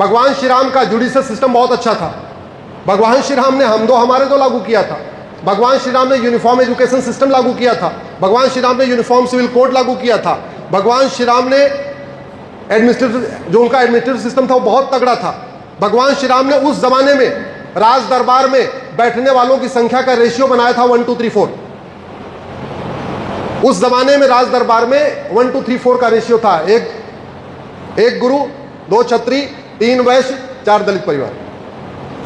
भगवान श्री राम का judicial system बहुत अच्छा था। भगवान श्री राम ने हम दो हमारे दो लागू किया था। भगवान श्री राम ने यूनिफॉर्म एजुकेशन सिस्टम लागू किया था। भगवान श्री राम ने यूनिफॉर्म सिविल कोड लागू किया था। भगवान श्री राम ने एडमिनिस्ट्रेटिव, जो उनका एडमिनिस्ट्रेटिव सिस्टम था वो बहुत तगड़ा था। भगवान श्री राम ने उस जमाने में राज दरबार में बैठने वालों की संख्या का रेशियो बनाया था 1 2 3 4। उस जमाने में राज दरबार में 1 2 3 4 का रेशियो था। एक गुरु, 2 छत्री, 3 वैश्य, 4 दलित परिवार,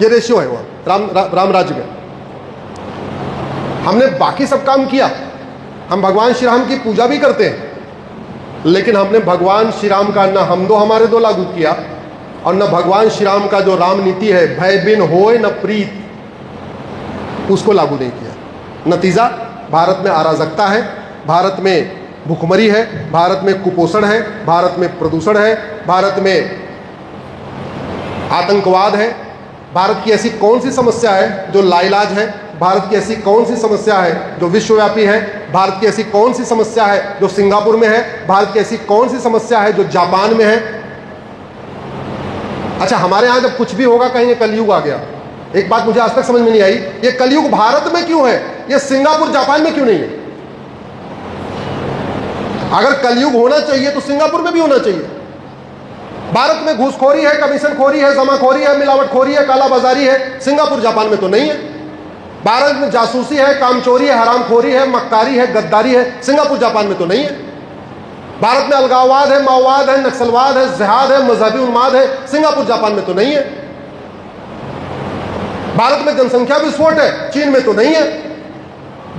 ये रेशियो है वहां राम राज्य में। हमने बाकी सब काम किया, हम भगवान श्री राम की पूजा भी करते हैं, लेकिन हमने भगवान श्री राम का न हम दो हमारे दो लागू किया और न भगवान श्री राम का जो राम नीति है, भय बिन होए न प्रीत, उसको लागू नहीं किया। नतीजा, भारत में अराजकता है, भारत में भूखमरी है, भारत में कुपोषण है, भारत में प्रदूषण है, भारत में आतंकवाद है। भारत की ऐसी कौन सी समस्या है जो लाइलाज है? भारत की ऐसी कौन सी समस्या है जो विश्वव्यापी है? भारत की ऐसी कौन सी समस्या है जो सिंगापुर में है? भारत की ऐसी कौन सी समस्या है जो जापान में है? अच्छा, हमारे यहां जब कुछ भी होगा कहेंगे कलयुग आ गया। एक बात मुझे आज तक समझ में नहीं आई, ये कलयुग भारत में क्यों है, ये सिंगापुर जापान में क्यों नहीं है? अगर कलयुग होना चाहिए तो सिंगापुर में भी होना चाहिए। भारत में घूसखोरी है, कमीशनखोरी है, जमाखोरी है, मिलावटखोरी है, कालाबाजारी है, सिंगापुर जापान में तो नहीं है। भारत में जासूसी है, कामचोरी है, हरामखोरी है, मक्कारी है, गद्दारी है, सिंगापुर जापान में तो नहीं है। भारत में अलगाववाद है, माओवाद है, नक्सलवाद है, जिहाद है, मजहबी उन्माद है, सिंगापुर जापान में तो नहीं है। भारत में जनसंख्या विस्फोट है, चीन में तो नहीं है।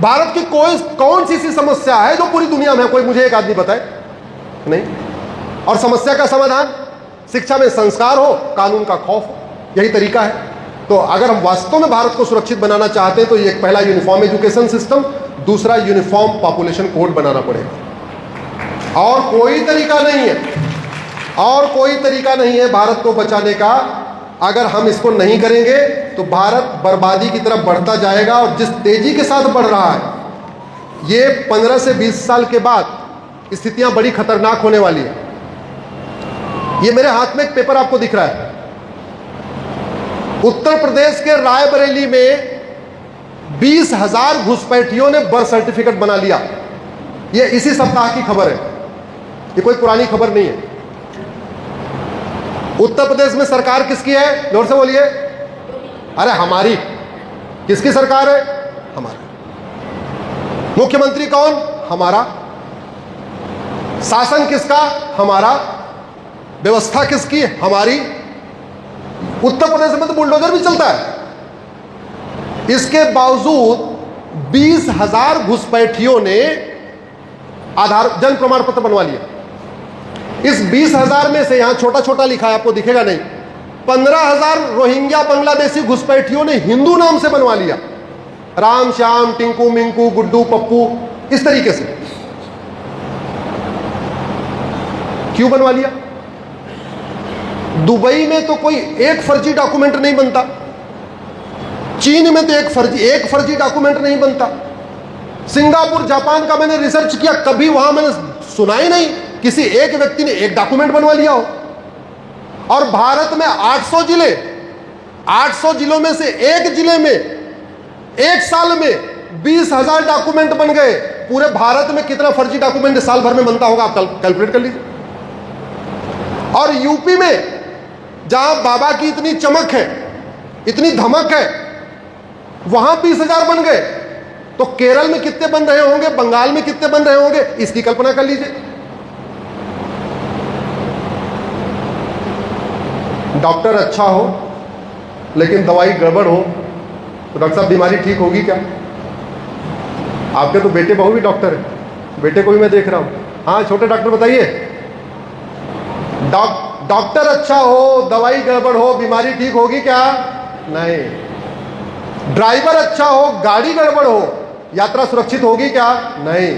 भारत की कोई कौन सी समस्या है जो पूरी दुनिया में है? कोई मुझे एक आदमी बताए नहीं। और समस्या का समाधान, शिक्षा में संस्कार हो, कानून का खौफ हो, यही तरीका है। तो अगर हम वास्तव में भारत को सुरक्षित बनाना चाहते हैं तो ये पहला यूनिफॉर्म एजुकेशन सिस्टम, दूसरा यूनिफॉर्म पॉपुलेशन कोड बनाना पड़ेगा। और कोई तरीका नहीं है, और कोई तरीका नहीं है भारत को बचाने का। अगर हम इसको नहीं करेंगे तो भारत बर्बादी की तरफ बढ़ता जाएगा। और जिस तेजी के साथ बढ़ रहा है, ये 15 से 20 साल के बाद स्थितियां बड़ी खतरनाक होने वाली है। ये मेरे हाथ में एक पेपर आपको दिख रहा है। उत्तर प्रदेश के रायबरेली में 20,000 घुसपैठियों ने बर्थ सर्टिफिकेट बना लिया। ये इसी सप्ताह की खबर है, ये कोई पुरानी खबर नहीं है। उत्तर प्रदेश में सरकार किसकी है? जोर से बोलिए। अरे हमारी। किसकी सरकार है? हमारी। मुख्यमंत्री कौन? हमारा। शासन किसका? हमारा। व्यवस्था किसकी? हमारी। उत्तर प्रदेश में तो बुलडोजर भी चलता है। इसके बावजूद 20,000 घुसपैठियों ने आधार जन्म प्रमाण पत्र बनवा लिया। इस 20,000 में से, यहां छोटा छोटा लिखा है, आपको दिखेगा नहीं, 15,000 रोहिंग्या बांग्लादेशी घुसपैठियों ने हिंदू नाम से बनवा लिया। राम, श्याम, टिंकू, मिंकू, गुड्डू, पप्पू, इस तरीके से। क्यों बनवा लिया? दुबई में तो कोई एक फर्जी डॉक्यूमेंट नहीं बनता, चीन में तो एक फर्जी डॉक्यूमेंट नहीं बनता, सिंगापुर, जापान का मैंने रिसर्च किया, कभी वहां मैंने सुना ही नहीं किसी एक व्यक्ति ने एक डॉक्यूमेंट बनवा लिया हो। और भारत में 800 जिले, 800 जिलों में से एक जिले में एक साल में 20,000 डॉक्यूमेंट बन गए। पूरे भारत में कितना फर्जी डॉक्यूमेंट साल भर में बनता होगा, आप कैलकुलेट कर लीजिए। और यूपी में जहां बाबा की इतनी चमक है, इतनी धमक है, वहां 20,000 बन गए। तो केरल में कितने बन रहे होंगे, बंगाल में कितने बन रहे होंगे, इसकी कल्पना कर लीजिए। डॉक्टर अच्छा हो लेकिन दवाई गड़बड़ हो तो डॉक्टर साहब बीमारी ठीक होगी क्या? आपके तो बेटे बहू भी डॉक्टर है, बेटे को भी मैं देख रहा हूं। हाँ, छोटे डॉक्टर बताइए। डॉक्टर अच्छा हो, दवाई गड़बड़ हो, बीमारी ठीक होगी क्या? नहीं। ड्राइवर अच्छा हो, गाड़ी गड़बड़ हो, यात्रा सुरक्षित होगी क्या? नहीं।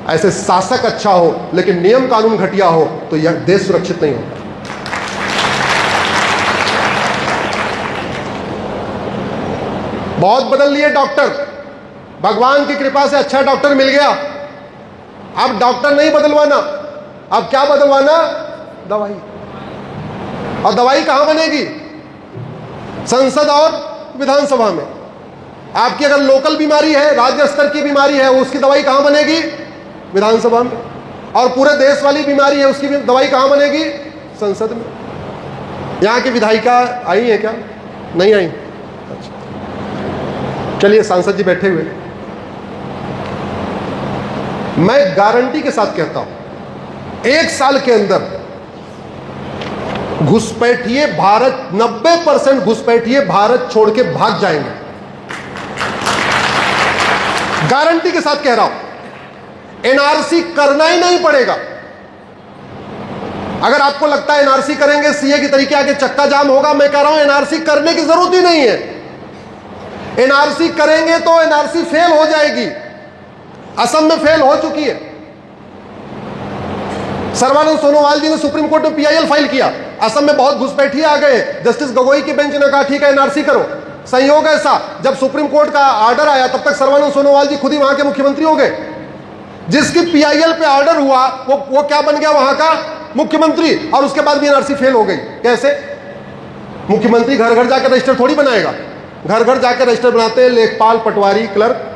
ऐसे शासक अच्छा हो लेकिन नियम कानून घटिया हो तो यह देश सुरक्षित नहीं होगा। बहुत बदल लिए डॉक्टर, भगवान की कृपा से अच्छा डॉक्टर मिल गया। अब डॉक्टर नहीं बदलवाना, अब क्या बदलवाना? दवाई। और दवाई कहां बनेगी? संसद और विधानसभा में। आपकी अगर लोकल बीमारी है, राज्य स्तर की बीमारी है, उसकी दवाई कहां बनेगी? विधानसभा में। और पूरे देश वाली बीमारी है, उसकी दवाई कहां बनेगी? संसद में। यहां की विधायिका आई है क्या? नहीं आई? अच्छा, चलिए सांसद जी बैठे हुए, मैं गारंटी के साथ कहता हूं 1 साल के अंदर घुसपैठिए भारत 90% घुसपैठिए भारत छोड़ के भाग जाएंगे। गारंटी के साथ कह रहा हूं। एनआरसी करना ही नहीं पड़ेगा। अगर आपको लगता है एनआरसी करेंगे सीए की तरीके आके चक्का जाम होगा, मैं कह रहा हूं एनआरसी करने की जरूरत ही नहीं है। एनआरसी करेंगे तो एनआरसी फेल हो जाएगी। असम में फेल हो चुकी है। सर्बानंद सोनोवाल जी ने सुप्रीम कोर्ट में पीआईएल फाइल किया। असम में बहुत घुसपैठिए आ गए। जस्टिस गगोई की बेंच ने कहा ठीक है एनआरसी करो। संयोग ऐसा, जब सुप्रीम कोर्ट का ऑर्डर आया तब तक सर्बानंद सोनोवाल जी खुद ही वहां के मुख्यमंत्री हो गए। जिसकी पीआईएल पे ऑर्डर हुआ वो क्या बन गया? वहां का मुख्यमंत्री। और उसके बाद भी एनआरसी फेल हो गई। कैसे? मुख्यमंत्री घर घर जाकर रजिस्टर थोड़ी बनाएगा। घर घर जाकर रजिस्टर बनाते हैं लेखपाल, पटवारी, क्लर्क।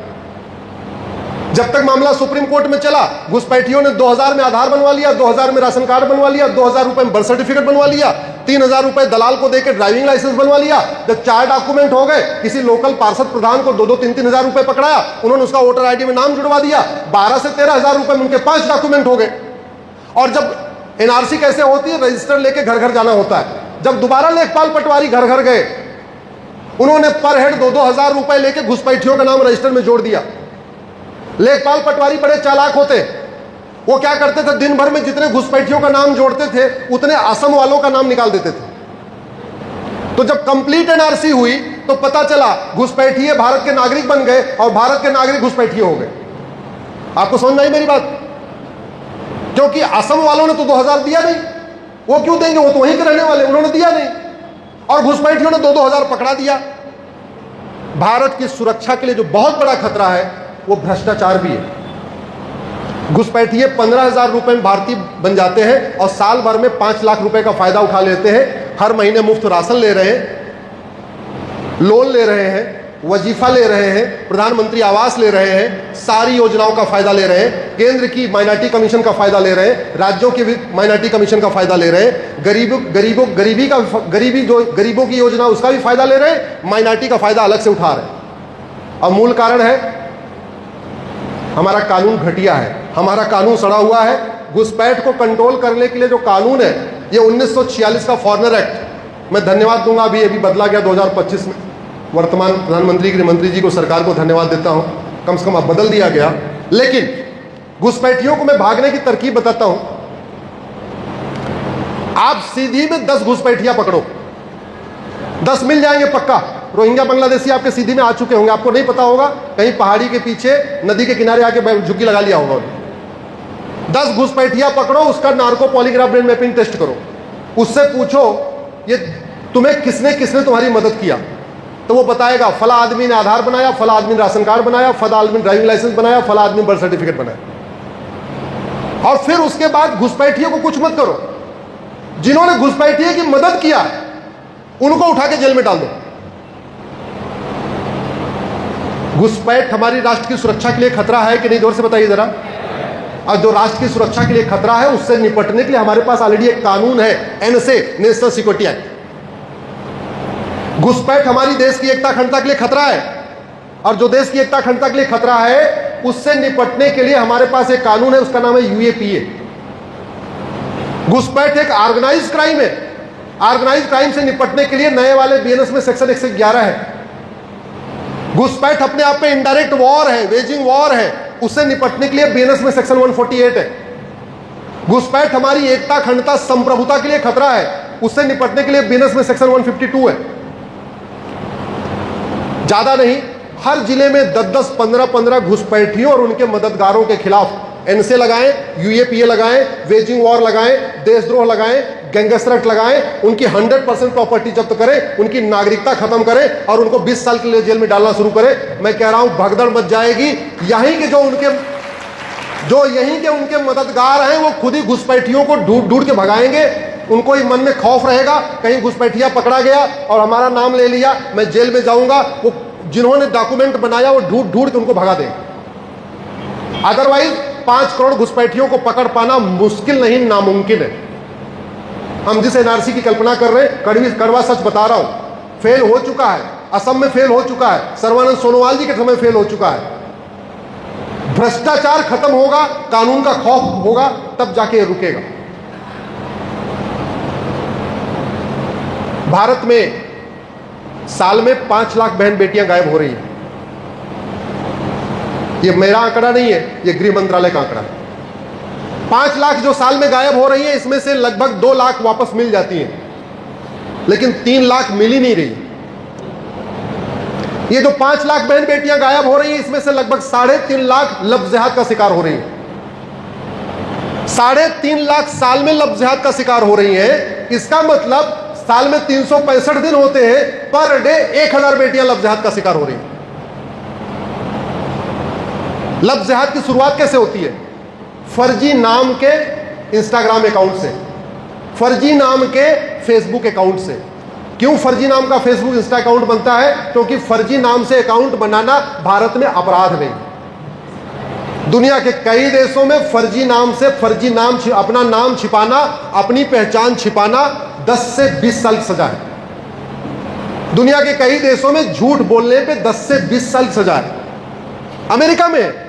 जब तक मामला सुप्रीम कोर्ट में चला, घुसपैठियों ने 2000 में आधार बनवा लिया, 2000 में राशन कार्ड बनवा लिया, 2000 रुपए में बर्थ सर्टिफिकेट बनवा लिया, 3000 रुपए दलाल को देकर ड्राइविंग लाइसेंस बनवा लिया। जब 4 डॉक्यूमेंट हो गए, किसी लोकल पार्षद प्रधान को 2-2, 3-3 हजार रुपए पकड़ाया, उन्होंने उसका वोटर आईडी में नाम जुड़वा दिया। 12 से 13 हजार रुपए में उनके 5 डॉक्यूमेंट हो गए। और जब एनआरसी कैसे होती है? रजिस्टर लेके घर घर जाना होता है। जब दोबारा लेखपाल पटवारी घर घर गए, उन्होंने पर हेड 2-2 हजार रुपए लेके घुसपैठियों का नाम रजिस्टर में जोड़ दिया। लेखपाल पटवारी बड़े चालाक होते, वो क्या करते थे? दिन भर में जितने घुसपैठियों का नाम जोड़ते थे उतने असम वालों का नाम निकाल देते थे। तो जब कंप्लीट एनआरसी हुई तो पता चला घुसपैठिए भारत के नागरिक बन गए और भारत के नागरिक घुसपैठिए हो गए। आपको समझ में आई मेरी बात? क्योंकि असम वालों ने तो 2000 दिया नहीं। वो क्यों देंगे? वो तो वहीं के रहने वाले, उन्होंने दिया नहीं। और घुसपैठियों ने 2-2 हजार पकड़ा दिया। भारत की सुरक्षा के लिए जो बहुत बड़ा खतरा है वो भ्रष्टाचार भी है। घुसपैठिए 15,000 रुपए में भारतीय बन जाते हैं और साल भर में 5 लाख रुपए का फायदा उठा लेते हैं। हर महीने मुफ्त राशन ले रहे हैं, लोन ले रहे हैं, वजीफा ले रहे हैं, प्रधानमंत्री आवास ले रहे हैं, सारी योजनाओं का फायदा ले रहे हैं, केंद्र की माइनॉरिटी कमीशन का फायदा ले रहे हैं, राज्यों की भी माइनॉरिटी कमीशन का फायदा ले रहे हैं, गरीबों की योजना उसका भी फायदा ले रहे हैं, माइनॉरिटी का फायदा अलग से उठा रहे हैं। और मूल कारण है हमारा कानून घटिया है, हमारा कानून सड़ा हुआ है। घुसपैठ को कंट्रोल करने के लिए जो कानून है ये 1946 का फॉरेनर एक्ट, मैं धन्यवाद दूंगा, अभी बदला गया 2025 में। वर्तमान प्रधानमंत्री गृह मंत्री जी को, सरकार को धन्यवाद देता हूं, कम से कम अब बदल दिया गया। लेकिन घुसपैठियों को मैं भागने की तरकीब बताता हूं। आप सीधी में 10 घुसपैठियां पकड़ो, 10 मिल जाएंगे पक्का। रोहिंग्या बांग्लादेशी आपके सीधी में आ चुके होंगे, आपको नहीं पता होगा, कहीं पहाड़ी के पीछे नदी के किनारे आके झुग्गी लगा लिया होगा। 10 घुसपैठियां पकड़ो, उसका narco polygraph brain mapping test करो, उससे पूछो ये तुम्हें किसने तुम्हारी मदद किया, तो वो बताएगा फला आदमी ने आधार बनाया, फला आदमी ने राशन कार्ड बनाया, फला आदमी ने ड्राइविंग लाइसेंस बनाया, फला आदमी ने बर्थ सर्टिफिकेट बनाया। और फिर उसके बाद घुसपैठियों को कुछ मत करो, जिन्होंने घुसपैठियों की मदद किया उनको उठा के जेल में डाल दो। घुसपैठ हमारी राष्ट्र की सुरक्षा के लिए खतरा है कि नहीं? जोर से बताइए जरा। और जो राष्ट्र की सुरक्षा के लिए खतरा है उससे निपटने के लिए हमारे पास ऑलरेडी एक कानून है, एनएसए, नेशनल सिक्योरिटी एक्ट। घुसपैठ हमारी देश की एकता अखंडता के लिए खतरा है, और जो देश की एकता अखंडता के लिए खतरा है उससे निपटने के लिए हमारे पास एक कानून है, उसका नाम है यूएपीए। घुसपैठ एक ऑर्गेनाइज्ड क्राइम है। ऑर्गेनाइज्ड क्राइम से निपटने के लिए नए वाले बीएनएस में सेक्शन 111 है। घुसपैठ अपने आप में इनडायरेक्ट वॉर है, वेजिंग वॉर है, उससे निपटने के लिए बीएनएस में सेक्शन 148 है। घुसपैठ हमारी एकता अखंडता संप्रभुता के लिए खतरा है, उससे निपटने के लिए बीएनएस में सेक्शन 152 है। ज्यादा नहीं, हर जिले में 10-10, 15-15 घुसपैठियों और उनके मददगारों के खिलाफ एनएसए लगाएं, यूएपीए लगाएं, वेजिंग वॉर लगाएं, देशद्रोह लगाएं, गैंगस्टर एक्ट लगाएं, उनकी 100% प्रॉपर्टी जब्त करें, उनकी नागरिकता खत्म करें और उनको 20 साल के लिए जेल में डालना शुरू करें। मैं कह रहा हूं भगदड़ मच जाएगी। यहीं के उनके मददगार हैं वो खुद ही घुसपैठियों को ढूंढ के भगाएंगे। उनको ही मन में खौफ रहेगा, कहीं घुसपैठिया पकड़ा गया और हमारा नाम ले लिया, मैं जेल में जाऊंगा। वो जिन्होंने डॉक्यूमेंट बनाया वो ढूंढ ढूंढ के उनको भगा देंगे। अदरवाइज 5 करोड़ घुसपैठियों को पकड़ पाना मुश्किल नहीं, नामुमकिन है। हम जिस एनआरसी की कल्पना कर रहे हैं, कड़वा सच बता रहा हूं, फेल हो चुका है। असम में फेल हो चुका है, सर्बानंद सोनोवाल जी के समय फेल हो चुका है। भ्रष्टाचार खत्म होगा, कानून का खौफ होगा, तब जाके रुकेगा। भारत में साल में 5 लाख बहन बेटियां गायब हो रही हैं। ये मेरा आंकड़ा नहीं है, ये गृह मंत्रालय का आंकड़ा है। 5 लाख जो साल में गायब हो रही है, इसमें से लगभग 2 लाख वापस मिल जाती हैं, लेकिन 3 लाख मिल ही नहीं रही। ये जो 5 लाख बहन बेटियां गायब हो रही हैं, इसमें से लगभग 3.5 लाख लफ्ज़ जिहाद का शिकार हो रही हैं। 3.5 लाख साल में लफ्ज़ जिहाद का शिकार हो रही हैं। इसका मतलब साल में 365 दिन होते हैं, पर डे 1000 बेटियां लफ्ज़ जिहाद का शिकार हो रही हैं। लफ्ज़ जिहाद की शुरुआत कैसे होती है? फर्जी नाम के इंस्टाग्राम अकाउंट से, फर्जी नाम के फेसबुक अकाउंट से। क्यों फर्जी नाम का फेसबुक इंस्टा अकाउंट बनता है? क्योंकि फर्जी नाम से अकाउंट बनाना भारत में अपराध नहीं। दुनिया के कई देशों में फर्जी नाम से अपना नाम छिपाना, अपनी पहचान छिपाना 10 से 20 साल की सजा है। दुनिया के कई देशों में झूठ बोलने पे 10 से 20 साल की सजा है। अमेरिका में,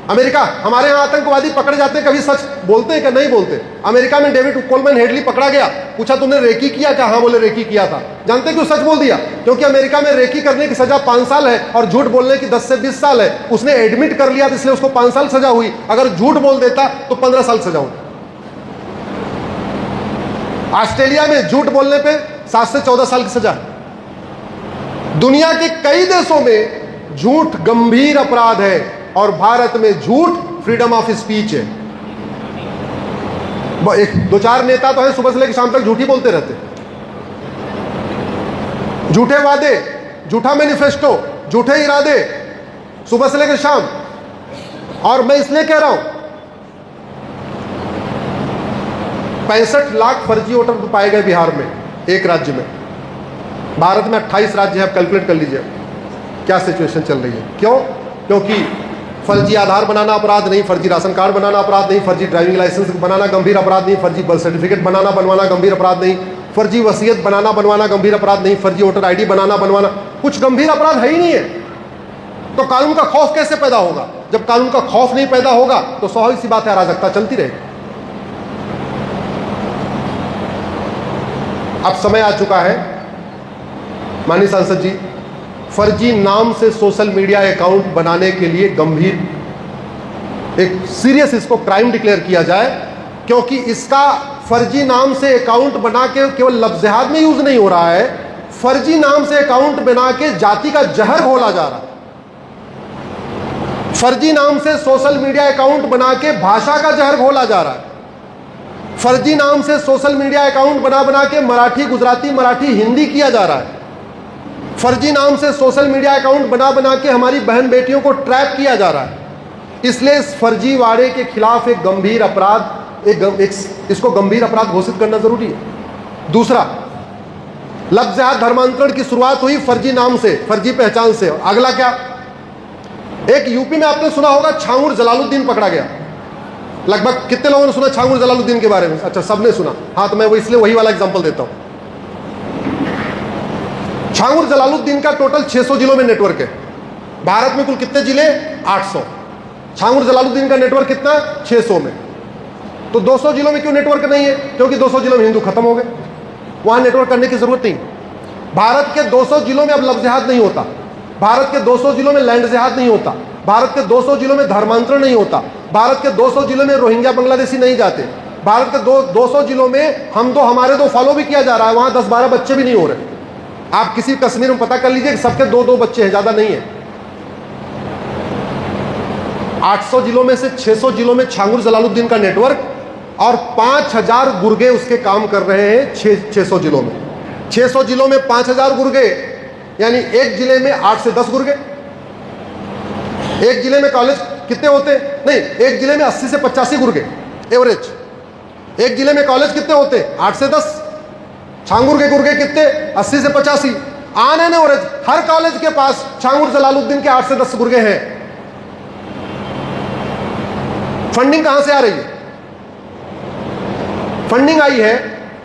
हमारे यहां आतंकवादी पकड़े जाते हैं, कभी सच बोलते हैं क्या? नहीं बोलते। अमेरिका में डेविड कोलमैन हेडली पकड़ा गया, पूछा तुमने रेकी किया क्या? हाँ बोले रेकी किया था। जानते क्यों सच बोल दिया? क्योंकि अमेरिका में रेकी करने की सजा 5 साल है और झूठ बोलने की 10 से 20 साल है। उसने एडमिट कर लिया, इसलिए उसको 5 साल सजा हुई। अगर झूठ बोल देता तो 15 साल सजा हुई। ऑस्ट्रेलिया में झूठ बोलने पे 7 से 14 साल की सजा है। दुनिया के कई देशों में झूठ गंभीर अपराध है और भारत में झूठ फ्रीडम ऑफ स्पीच है। 2-4 नेता तो है सुबह से लेकर शाम तक झूठ ही बोलते रहते, झूठे वादे, झूठा मैनिफेस्टो, झूठे इरादे, सुबह से लेकर शाम। और मैं इसलिए कह रहा हूं, 65 लाख फर्जी वोटर पाए गए बिहार में, एक राज्य में। भारत में 28 राज्य है, आप कैलकुलेट कर लीजिए क्या सिचुएशन चल रही है। क्यों? क्योंकि फर्जी आधार बनाना अपराध नहीं, फर्जी राशन कार्ड बनाना अपराध नहीं, फर्जी ड्राइविंग लाइसेंस बनाना गंभीर अपराध नहीं, फर्जी बर्थ सर्टिफिकेट बनवाना गंभीर अपराध नहीं, फर्जी वसीयत बनवाना गंभीर अपराध नहीं, फर्जी वोटर आईडी बनवाना कुछ गंभीर अपराध है ही नहीं है। तो कानून का खौफ कैसे पैदा होगा? जब कानून का खौफ नहीं पैदा होगा तो स्वाभाविक सी बात है, अराजकता चलती रहेगी। अब समय आ चुका है माननीय सांसद जी, फर्जी नाम से सोशल मीडिया अकाउंट बनाने के लिए गंभीर एक सीरियस इसको क्राइम डिक्लेयर किया जाए। क्योंकि इसका फर्जी नाम से अकाउंट बना के केवल लफ्ज़ जिहाद में यूज नहीं हो रहा है, फर्जी नाम से अकाउंट बना के जाति का जहर घोला जा रहा है। फर्जी नाम से सोशल मीडिया अकाउंट बना के भाषा का जहर घोला जा रहा है। फर्जी नाम से सोशल मीडिया अकाउंट बना के मराठी, गुजराती, मराठी, हिंदी किया जा रहा है। फर्जी नाम से सोशल मीडिया अकाउंट बना के हमारी बहन बेटियों को ट्रैप किया जा रहा है। इसलिए इस फर्जीवाड़े के खिलाफ एक गंभीर अपराध, इसको गंभीर अपराध घोषित करना जरूरी है। दूसरा, लफ्ज़ जिहाद धर्मांतरण की शुरुआत हुई फर्जी नाम से, फर्जी पहचान से। अगला क्या? एक यूपी में आपने सुना होगा, छांगुर जलालुद्दीन पकड़ा गया। लगभग कितने लोगों ने सुना छांगुर जलालुद्दीन के बारे में? अच्छा, सबने सुना। हाँ, तो मैं वो इसलिए वही वाला एग्जांपल देता हूं। छांगुर जलालुद्दीन का टोटल 600 जिलों में नेटवर्क है। भारत में कुल कितने जिले? 800। छांगुर जलालुद्दीन का नेटवर्क कितना? 600 में। तो 200 जिलों में क्यों नेटवर्क नहीं है? क्योंकि 200 जिलों में हिंदू खत्म हो गए, वहां नेटवर्क करने की जरूरत नहीं। भारत के 200 जिलों में अब लफ्ज़ जिहाद नहीं होता, भारत के 200 जिलों में लैंड जिहाद नहीं होता, भारत के 200 जिलों में धर्मांतरण नहीं होता, भारत के 200 जिलों में रोहिंग्या बांग्लादेशी नहीं जाते, भारत के 200 जिलों में हमारे दो फॉलो भी किया जा रहा है, वहां 10-12 बच्चे भी नहीं हो रहे। आप किसी कश्मीर में पता कर लीजिए कि सबके 2-2 बच्चे हैं, ज्यादा नहीं है। 800 जिलों में से 600 जिलों में छांगुर जलालुद्दीन का नेटवर्क और 5000 गुर्गे उसके काम कर रहे हैं 600 जिलों में। 600 जिलों में 5000 गुर्गे, यानी एक जिले में 8 से 10 गुर्गे। एक जिले में कॉलेज कितने होते? नहीं, एक जिले में 80 से 85 गुर्गे एवरेज। एक जिले में कॉलेज कितने होते? 8 से 10। छांगुर के गुर्गे कितने? 80 से 85। On an average her college के पास छांगुर जलालुद्दीन के 8 से 10 गुर्गे हैं। फंडिंग कहां से आ रही है? फंडिंग आई है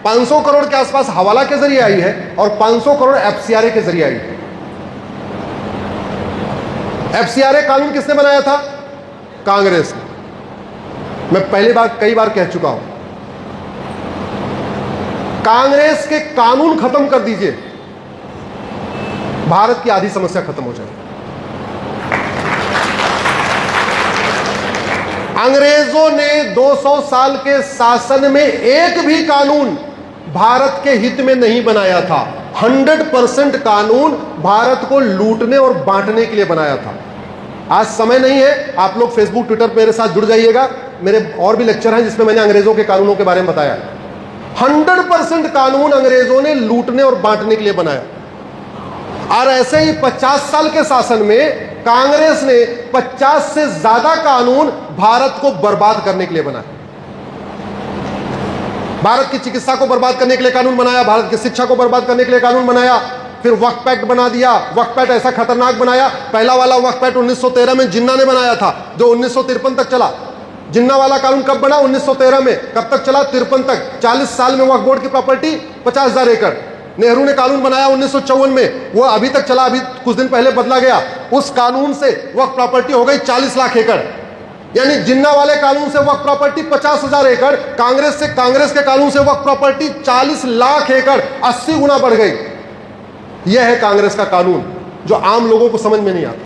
500 करोड़ के आसपास हवाला के जरिए आई है और 500 करोड़ एफसीआरए के जरिए आई है। एफसीआरए कानून किसने बनाया था? कांग्रेस ने। मैं पहली बार कई बार कह चुका हूं, कांग्रेस के कानून खत्म कर दीजिए, भारत की आधी समस्या खत्म हो जाएगी। अंग्रेजों ने 200 साल के शासन में एक भी कानून भारत के हित में नहीं बनाया था। 100% कानून भारत को लूटने और बांटने के लिए बनाया था। आज समय नहीं है, आप लोग फेसबुक ट्विटर मेरे साथ जुड़ जाइएगा, मेरे और भी लेक्चर हैं जिसमें मैंने अंग्रेजों के कानूनों के बारे में बताया। 100% कानून अंग्रेजों ने लूटने और बांटने के लिए बनाया। और ऐसे ही 50 साल के शासन में कांग्रेस ने 50 से ज्यादा कानून भारत को बर्बाद करने के लिए बनाया। भारत की चिकित्सा को बर्बाद करने के लिए कानून बनाया, भारत की शिक्षा को बर्बाद करने के लिए कानून बनाया, फिर वक्फ एक्ट बना दिया। वक्फ एक्ट ऐसा खतरनाक बनाया, पहला वाला वक्फ एक्ट 1913 में जिन्ना ने बनाया था, जो 1953 तक चला। जिन्ना वाला कानून कब बना? 1913 में। कब तक चला? 53 तक। 40 साल में वक्फ बोर्ड की प्रॉपर्टी 50,000 एकड़। नेहरू ने कानून बनाया 1954 में, वो अभी तक चला, अभी कुछ दिन पहले बदला गया। उस कानून से वक्फ प्रॉपर्टी हो गई 40 लाख एकड़। यानी जिन्ना वाले कानून से वक्फ प्रॉपर्टी 50,000 एकड़, कांग्रेस के कानून से वक्फ प्रॉपर्टी 40 लाख एकड़, 80 गुना बढ़ गई। यह है कांग्रेस का कानून, जो आम लोगों को समझ में नहीं आता।